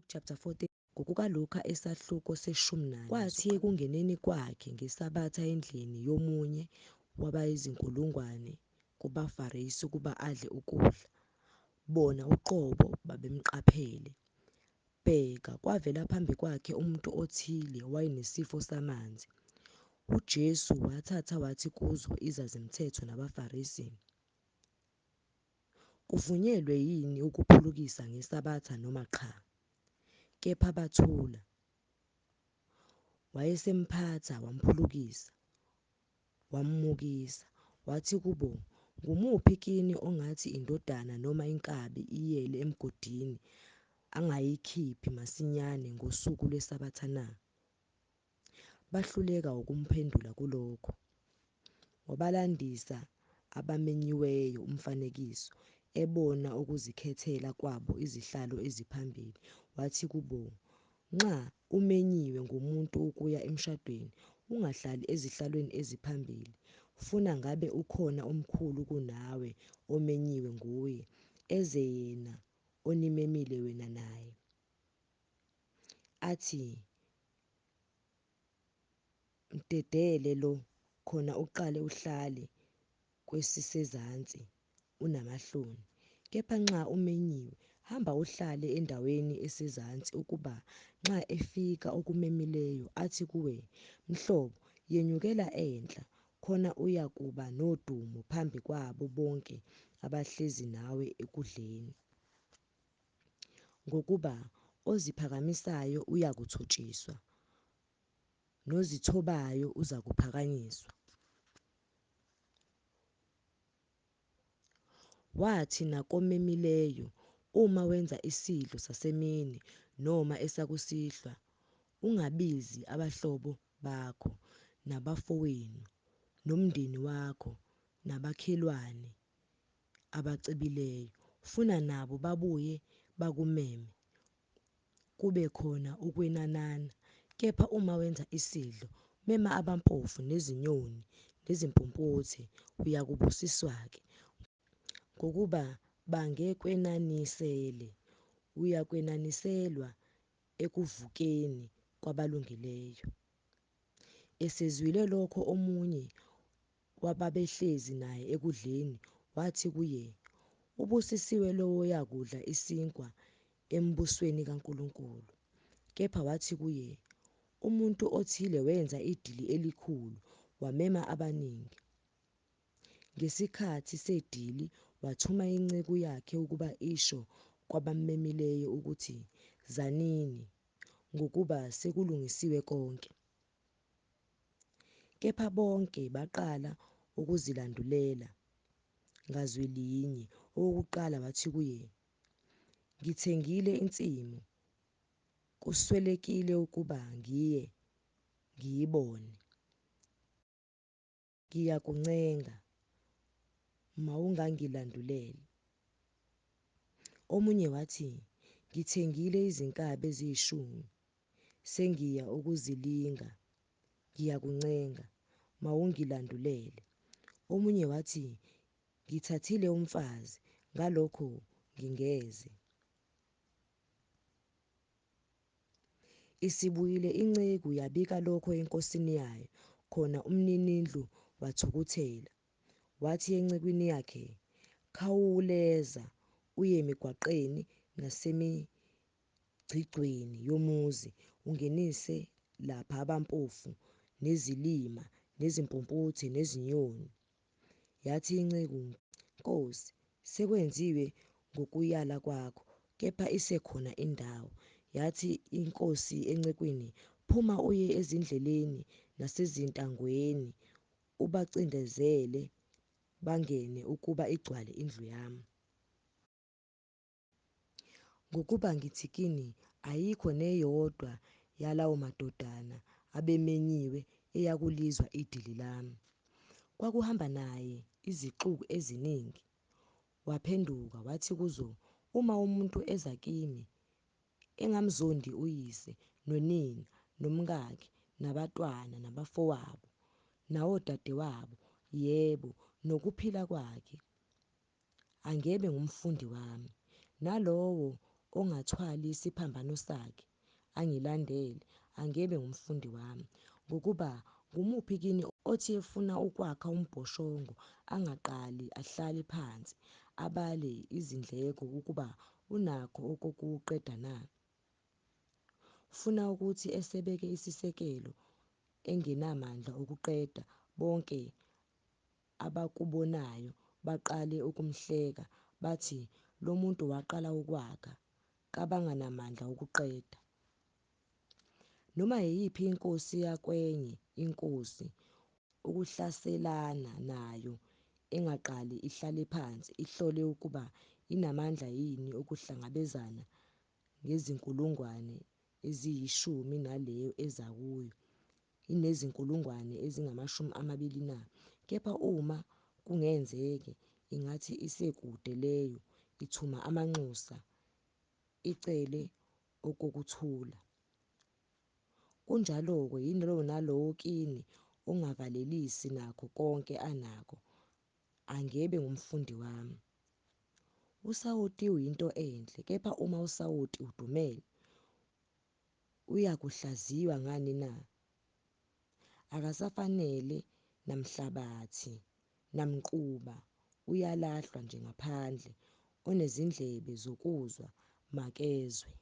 Luke chapter 14 ngokukaLuka esahluko se-14. Kwathi ekungeneni kwakhe ngeSabatha endlini yomunye wabayizinkulungwane kubaFarisi ukuba adle ukudla, bona uqobo babemqaphele. Bheka, kwavela phambi kwakhe umuntu othile owayenesifo samanzi. UJesu wathatha wathi kuzo izazi-mthetho nabaFarisi, "Kuvunyelwe yini ukuphulukisa ngeSabatha noma cha?" Kepha bathula. Wayesemphatha wamphulukisa, wammukisa, wathi kubo, "Ngumuphi kini ongathi indodana noma inkabi iyele emgodini angayikhiphi masinyane ngosuku lweSabatha na?" Bahluleka ukumphendula kulokho. Wabalandisa abamenyiweyo umfanekiso, ebona ukuzikhethela kwabo izihlalo eziphambili. Wathi kubo, "Nxa umenyiwe ngumuntu ukuya emshadweni, ungahlali ezihlalweni eziphambili. Funa ngabe ukhona omkhulu kunawe omenyiwe nguye, eze yena onimemile wena naye. Athi, mdedele lo, khona uqale uhlale kwesisezansi unamahloni. Kepha nxa umenyiwe, hamba uhlale endaweni esezansi, ukuba nxa efika okumemileyo athi kuwe, Mhlobo, yenyukela enhla, khona uyakuba nodumo phambi kwabo bonke abahlezi nawe ekudleni. Ngokuba oziphakamisayo uyakuthotshiswa, nozithobayo uzakuphakanyiswa." Wathi nakomemileyo, "Uma wenza isidlo sasemini noma esakusihlwa, ungabizi abahlobo bakho, nabafowenu, nomndeni wakho, nabakhelwane abacebileyo, funa nabo babuye bakumeme, kube khona ukwenanana. Kepha uma wenza isidlo, mema abampofu nezinyoni nezimpumputhe, uyakubusiswa-ke, ngokuba bangekwenanisele, uyakweniselwa ekuvukeni kwabalungileyo." Esezwile lokho, omunye wababehlezi naye ekudleni wathi kuye, "Ubusisiwe lowo oyakudla isinkwa embusweni kaNkulunkulu." Kepha wathi kuye, "Umuntu othile wenza idili elikhulu, wamema abaningi. Ngesikhathi sedili wathuma inceku yakhe ukuba isho kwabamemileyo ukuthi, 'Zanini, ngokuba sekulungisiwe konke.' Kepha bonke baqala ukuzilandulela ngazwi linye. Owokuqala wathi kuye, 'Ngithengile insimu, kuswelekile ukuba ngiye ngiyibone. Ngiyakuncenga, mawungangilanduleli.' Omunye wathi, 'Ngithengile izinkabi ezi10, sengiya ukuzilinga. Ngiyakuncenga, mawungilandulele.' Omunye wathi, 'Ngithathile umfazi, ngalokho ngingeze.' Isibuyile inceku yabika lokho enkosini yayo, khona umninindlu wathukuthela. Wathi encekwini yakhe, 'Khawuleza uye emigwaqeni nasemigcigweni yomuzi, ungenise lapha abampofu nezilima nezimpumputhe nezinyoni.' Yathi inceku, 'Nkosi, sekwenziwe ngokuyala kwakho, kepha isekhona indawo.' Yathi inkosi encekwini, 'Phuma uye ezindleleni nasezintangweni, ubacindezele bangene ukuba igcwale indlu yami. Ngokuba ngithi kini, ayikho neyodwa yalawo madodana abemenyiwe eyakulizwa idili lami.' Kwakuhamba naye izixuku eziningi. Waphenduka wathi kuzo, 'Uma umuntu eza kimi, engamzondi uyise nonina nomkakhe nabatwana nabafowabo nawodadewabo, yebo, nokuphila kwakhe, angebe ngumfundi wami. Nalowo ongathwali isiphambano sakhe angilandele angebe ngumfundi wami. Ngokuba ngumuphi kini othi efuna ukwakha umbhoshongo angaqali ahlale phansi abale izindleko ukuba unakho okokuwuqeda na? Ufuna ukuthi esebeke isisekelo engenamandla okuqeda bonke abakubonayo baqale ukumhleka bathi lo muntu waqala ukwakha kabanganamandla okuqeda. Noma yiyiphi inkosi yakwenye inkosi ukuhlaselana nayo engaqali ihlale phansi ihlole ukuba inamandla yini okuhlangabezana ngezinkulungwane eziyishumi naleyo eza kuyo inezinkulungwane ezingama-20 na? Kepha uma kungenzeke ingathi isekude leyo ithuma amanxusa icele okokuthula. Kunjalo-ke yinalowo nalowo kini ongavalelisi nakho konke anakho angebe ngumfundi wami. Usawoti uyinto enhle, kepha uma usawoti udumele uyakuhlaziywa ngani na? Akasafanele namhlabathi namquba uyalahlwa nje ngaphandle, onezindlebe zokuzwa makezwe.